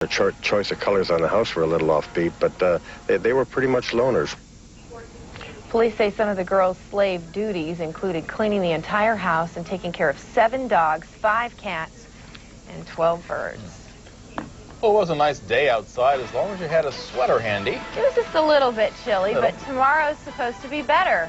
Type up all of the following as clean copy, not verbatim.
The choice of colors on the house were a little offbeat, but they were pretty much loners. Police say some of the girls' slave duties included cleaning the entire house and taking care of 7 dogs, 5 cats, and 12 birds. Well, it was a nice day outside as long as you had a sweater handy. It was just a little bit chilly, but tomorrow's supposed to be better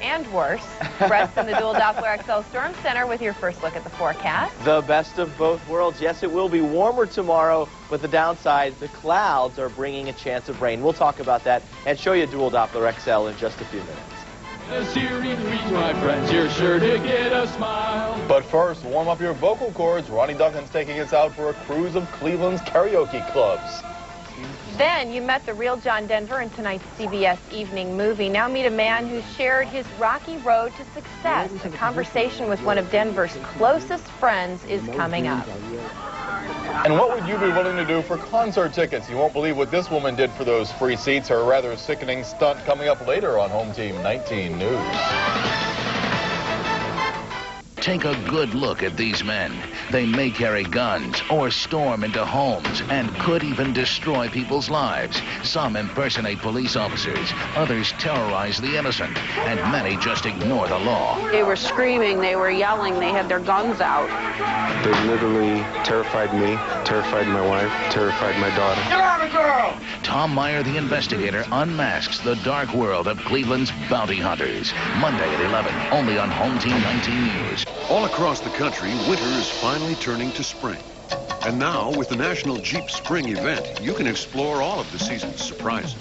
and worse. Brett's in the Dual Doppler XL Storm Center with your first look at the forecast. The best of both worlds. Yes, it will be warmer tomorrow, but the downside, the clouds are bringing a chance of rain. We'll talk about that and show you Dual Doppler XL in just a few minutes. This hearing reach, my friends, you're sure to get a smile. But first, warm up your vocal cords. Ronnie Duncan's taking us out for a cruise of Cleveland's karaoke clubs. Then you met the real John Denver in tonight's CBS evening movie. Now meet a man who shared his rocky road to success. A conversation with one of Denver's closest friends is coming up. And what would you be willing to do for concert tickets? You won't believe what this woman did for those free seats. Her rather sickening stunt coming up later on Home Team 19 News. Take a good look at these men. They may carry guns or storm into homes and could even destroy people's lives. Some impersonate police officers, others terrorize the innocent, and many just ignore the law. They were screaming, they were yelling, they had their guns out. They literally terrified me, terrified my wife, terrified my daughter. Get on the girl! Tom Meyer, the investigator, unmasks the dark world of Cleveland's bounty hunters. Monday at 11, only on Home Team 19 News. All across the country, winter is finally turning to spring. And now, with the National Jeep Spring event, you can explore all of the season's surprises.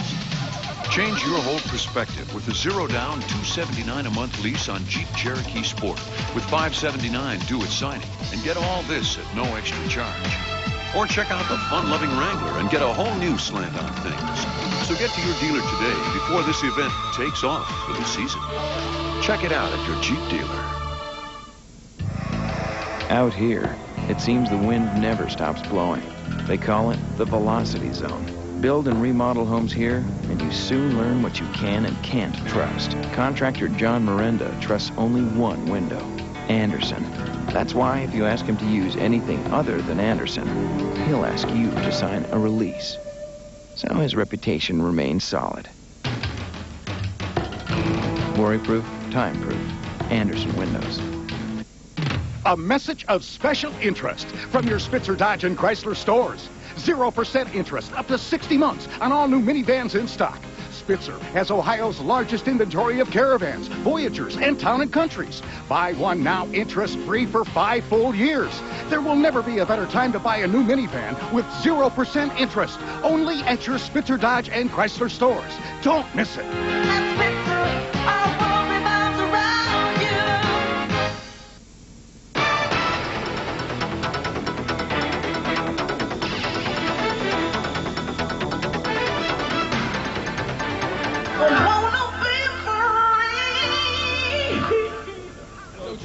Change your whole perspective with a zero-down, $279 a month lease on Jeep Cherokee Sport with $579 due at signing, and get all this at no extra charge. Or check out the fun-loving Wrangler and get a whole new slant on things. So get to your dealer today before this event takes off for the season. Check it out at your Jeep dealer. Out here, it seems the wind never stops blowing. They call it the velocity zone. Build and remodel homes here, and you soon learn what you can and can't trust. Contractor John Miranda trusts only one window, Anderson. That's why if you ask him to use anything other than Anderson, he'll ask you to sign a release. So his reputation remains solid. Worry-proof, time-proof. Anderson Windows. A message of special interest from your Spitzer Dodge and Chrysler stores. 0% interest up to 60 months on all new minivans in stock. Spitzer has Ohio's largest inventory of Caravans, Voyagers, and Town & Countries. Buy one now interest-free for 5 full years. There will never be a better time to buy a new minivan with 0% interest. Only at your Spitzer Dodge and Chrysler stores. Don't miss it.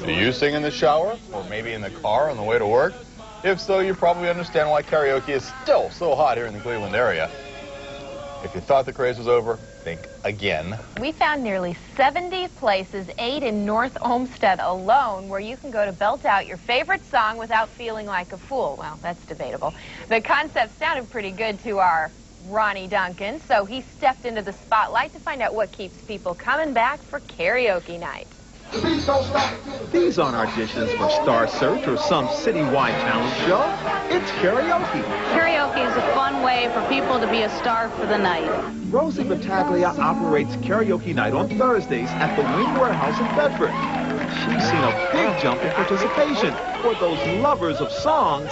Do you sing in the shower or maybe in the car on the way to work? If so, you probably understand why karaoke is still so hot here in the Cleveland area. If you thought the craze was over, think again. We found nearly 70 places, 8 in North Olmsted alone, where you can go to belt out your favorite song without feeling like a fool. Well, that's debatable. The concept sounded pretty good to our Ronnie Duncan, so he stepped into the spotlight to find out what keeps people coming back for karaoke night. These aren't auditions for Star Search or some citywide talent show. It's karaoke. Karaoke is a fun way for people to be a star for the night. Rosie Battaglia operates karaoke night on Thursdays at the Wing Warehouse in Bedford. She's seen a big jump in participation for those lovers of songs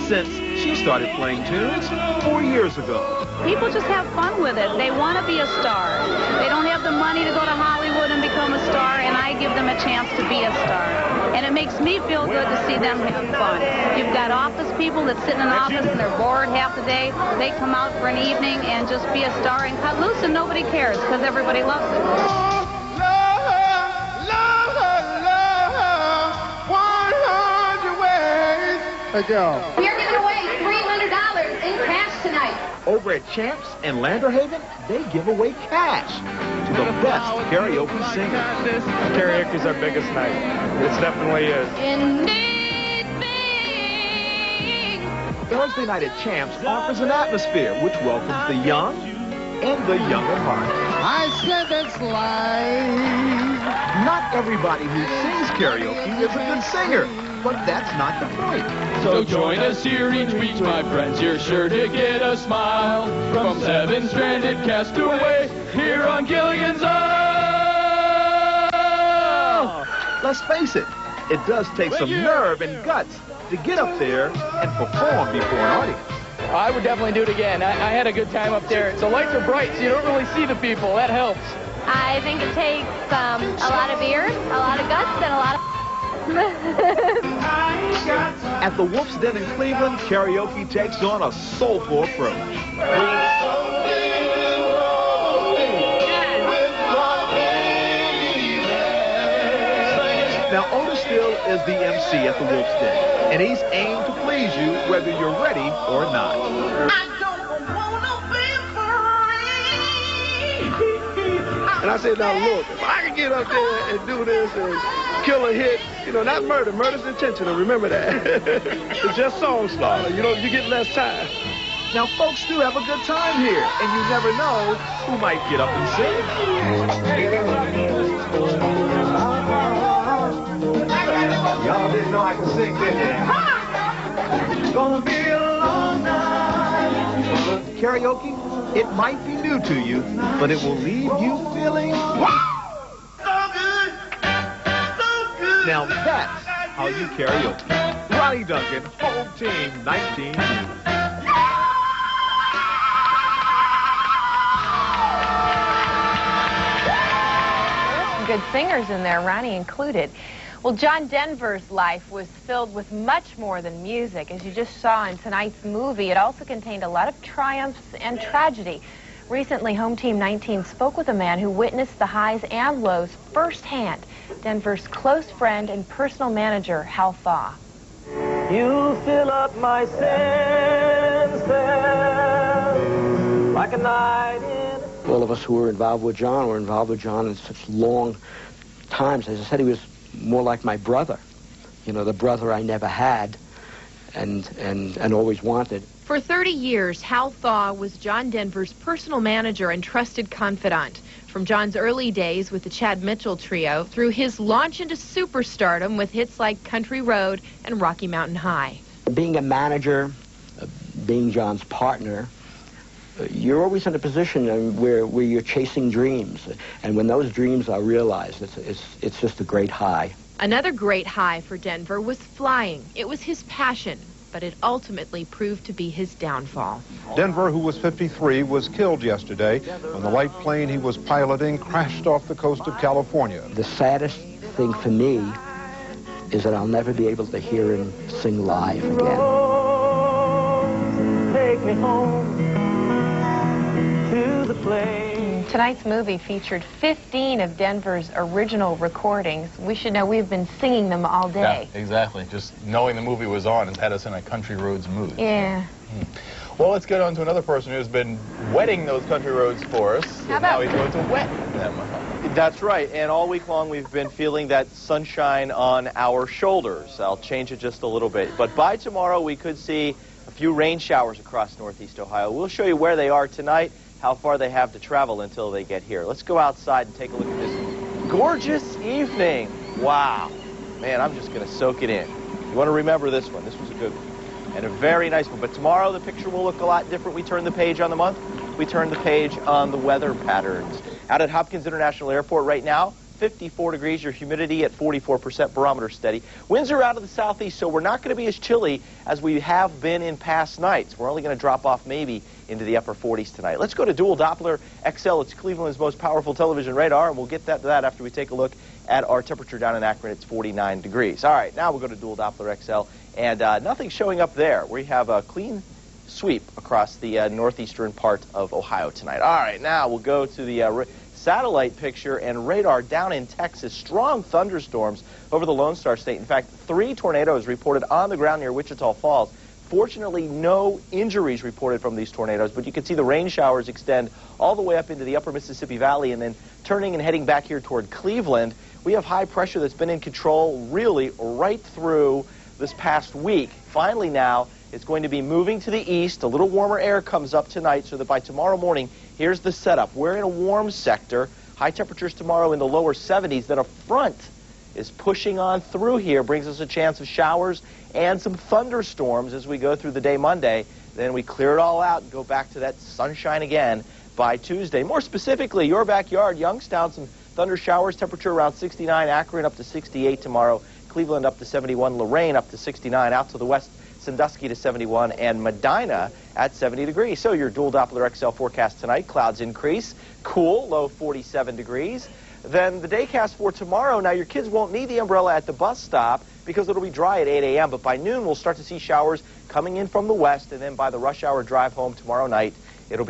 since she started playing tunes 4 years ago. People just have fun with it. They want to be a star. They don't have the money to go to Hollywood and become a star, and I give them a chance to be a star. And it makes me feel good to see them have fun. You've got office people that sit in an office and they're bored half the day. They come out for an evening and just be a star and cut loose, and nobody cares because everybody loves it. Hey, go. We are giving away $300 in cash tonight. Over at Champs and Landerhaven, they give away cash to the best karaoke singers. Karaoke's our biggest night. It definitely is. Indeed, being Thursday night at Champs offers an atmosphere which welcomes the young and the young at heart. I said it's life. Not everybody who sings karaoke is a good singer, but that's not the point. So join us here each week, my friends. You're sure to get a smile from 7 stranded castaways here on Gilligan's Isle. Let's face it, it does take some nerve and guts to get up there and perform before an audience. I would definitely do it again. I had a good time up there. The lights are bright, so you don't really see the people. That helps. I think it takes a lot of beer, a lot of guts, and a lot of... At the Wolf's Den in Cleveland, karaoke takes on a soulful approach. Now, Otis Still is the MC at the Wolf's Den, and he's aimed to please you whether you're ready or not. And I said, now look, if I can get up there and do this and kill a hit, you know, not murder. Murder's intentional, remember that. It's just song slaughter. You know, you get less time. Now, folks do have a good time here, and you never know who might get up and sing. Y'all didn't know I could sing, did you? It's gonna be a long night. Karaoke, it might be new to you, but it will leave you feeling... So good! So good! Now that's how you karaoke. Ronnie Duncan, Hometeam 19 News. Good singers in there, Ronnie included. Well, John Denver's life was filled with much more than music. As you just saw in tonight's movie, it also contained a lot of triumphs and tragedy. Recently, Home Team 19 spoke with a man who witnessed the highs and lows firsthand. Denver's close friend and personal manager, Hal Thaw. You fill up my senses like a night in... All of us who were involved with John were involved with John in such long times. As I said, he was more like my brother. You know, the brother I never had and always wanted. For 30 years, Hal Thaw was John Denver's personal manager and trusted confidant. From John's early days with the Chad Mitchell Trio through his launch into superstardom with hits like Country Road and Rocky Mountain High. Being a manager, being John's partner, you're always in a position where you're chasing dreams. And when those dreams are realized, it's just a great high. Another great high for Denver was flying. It was his passion, but it ultimately proved to be his downfall. Denver, who was 53, was killed yesterday when the light plane he was piloting crashed off the coast of California. The saddest thing for me is that I'll never be able to hear him sing live again. Take me home to the place. Tonight's movie featured 15 of Denver's original recordings. We should know we've been singing them all day. Yeah, exactly. Just knowing the movie was on has had us in a country roads mood. Yeah. Well, let's get on to another person who's been wetting those country roads for us. How about? Now he's going to wet them. That's right, and all week long we've been feeling that sunshine on our shoulders. I'll change it just a little bit. But by tomorrow we could see a few rain showers across northeast Ohio. We'll show you where they are tonight, how far they have to travel until they get here. Let's go outside and take a look at this gorgeous evening. Wow. Man, I'm just going to soak it in. You want to remember this one. This was a good one. And a very nice one. But tomorrow the picture will look a lot different. We turn the page on the month. We turn the page on the weather patterns. Out at Hopkins International Airport right now, 54 degrees, your humidity at 44%, barometer steady. Winds are out of the southeast, so we're not going to be as chilly as we have been in past nights. We're only going to drop off maybe into the upper 40s tonight. Let's go to Dual Doppler XL. It's Cleveland's most powerful television radar, and we'll get to that after we take a look at our temperature down in Akron. It's 49 degrees. All right, now we'll go to Dual Doppler XL, and nothing showing up there. We have a clean sweep across the northeastern part of Ohio tonight. All right, now we'll go to the satellite picture and radar down in Texas. Strong thunderstorms over the Lone Star State. In fact, 3 tornadoes reported on the ground near Wichita Falls. Fortunately, no injuries reported from these tornadoes, but you can see the rain showers extend all the way up into the upper Mississippi Valley and then turning and heading back here toward Cleveland. We have high pressure that's been in control really right through this past week. Finally now, It's going to be moving to the east. A little warmer air comes up tonight so that by tomorrow morning, here's the setup. We're in a warm sector. High temperatures tomorrow in the lower 70s. Then a front is pushing on through here, brings us a chance of showers and some thunderstorms as we go through the day Monday. Then we clear it all out and go back to that sunshine again by Tuesday. More specifically, your backyard, Youngstown, some thunder showers, temperature around 69, Akron up to 68 tomorrow, Cleveland up to 71, Lorain up to 69, out to the west, Sandusky to 71, and Medina at 70 degrees. So your dual Doppler XL forecast tonight, clouds increase, cool, low 47 degrees. Then the daycast for tomorrow, now your kids won't need the umbrella at the bus stop because it'll be dry at 8 a.m., but by noon we'll start to see showers coming in from the west, and then by the rush hour drive home tomorrow night, it'll be